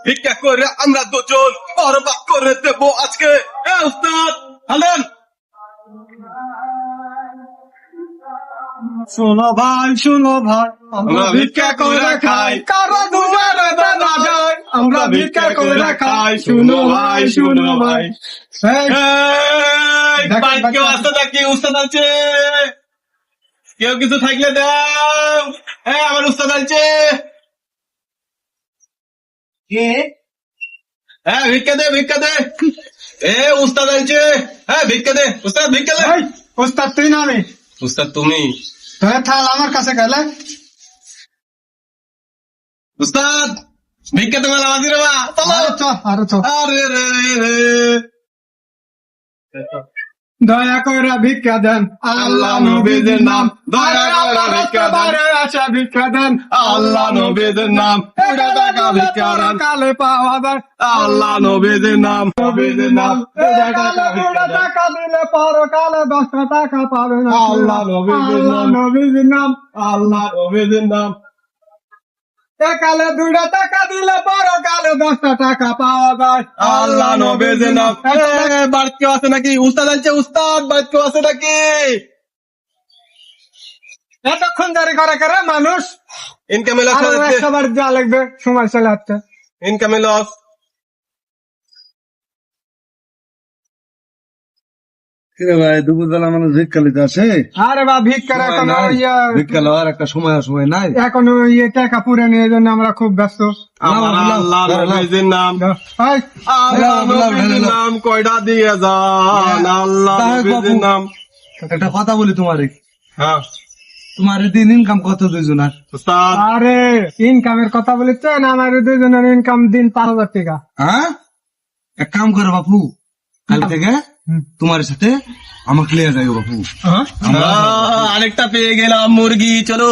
ভিক্ষা করে আমরা দুজন বরবাদ করে দেবো আজকে। উস্তাদ হালেন। শোনো ভাই আমরা ভিক্ষা করে খাই, কারো দুয়ারে দানা যায়, আমরা ভিক্ষা করে খাই। শুনো ভাই এই, বাইক কেউ আসতে নাকি? উস্তাদ আছে, কেউ কিছু থাকলে দাও। আমার উস্তাদ আছে। কে? ভিক্ষা দে। উস্তাদ আছে। ভিক্ষা দে উস্তাদ, ভিক্ষা দে। এই, ওস্তাদ তুই না আমি? উস্তাদ তুমি? তোর থাল আমার কাছে গেলে উস্তাদ ভিক্ষা তোমার আওয়াজ রে বা চলো। আরে চ আরে রে রে। দয়া করে ভিক্ষা দেন আল্লাহ নবীদের নাম, দয়া করে ভিক্ষা দেন। আশা ভিক্ষা দেন আল্লাহ নবীদের নাম, পুরা টাকা ভিক্ষা দেন। কালে পাওয়া যায় আল্লাহ নবীদের নাম, নবীদের নাম, পুরা টাকা ভিক্ষা দেন। টাকা দিলে পরকালে 10 টাকা পাবে না। আল্লাহ নবীদের নাম। আল্লাহ নবীদের নাম। আল্লাহ নবীদের নাম। কালে 2 টাকা দিলে পরকালে 10 টাকা পাওয়া যায়। আল্লাহ নবীদের নাম। বাড়ি কেউ আছে নাকি? উস্তাদ আছে, উস্তাদ বাড়ি কেউ আছে নাকি? এতক্ষণ জারি করে মানুষ ইনকামে লস আরো 100 বার যা লাগবে, সময় চলে যাচ্ছে। ইনকামে লস। কিরে ভাই, দুপুরবেলা মানুষ ভিক্ষা লিতে আসে? আরে বা ভিক্ষার এখন ভিক্ষা লওয়ার একটা সময় নাই। এখন টাকা পুরে নিয়ে জন্য আমরা খুব ব্যস্ত। আমার আল্লাহ নবীদের নাম, এই, আল্লাহ নবীদের নাম কয়টা দিয়ে যান? আল্লাহ নবীদের নাম। একটা কথা বলি তোমারে, হ্যাঁ তোমার দিন ইনকাম কত দুইজনের? উস্তাদ, আরে ইনকামের কথা বলেছেন, আমার দুজনের ইনকাম দিন 5,000 টাকা। হ্যাঁ, এক কাম করো বাপু, কাল থেকে তোমার সাথে আমাকে লিয়ে যাই বাপু। আরেকটা পেয়ে গেলাম মুরগি। চলো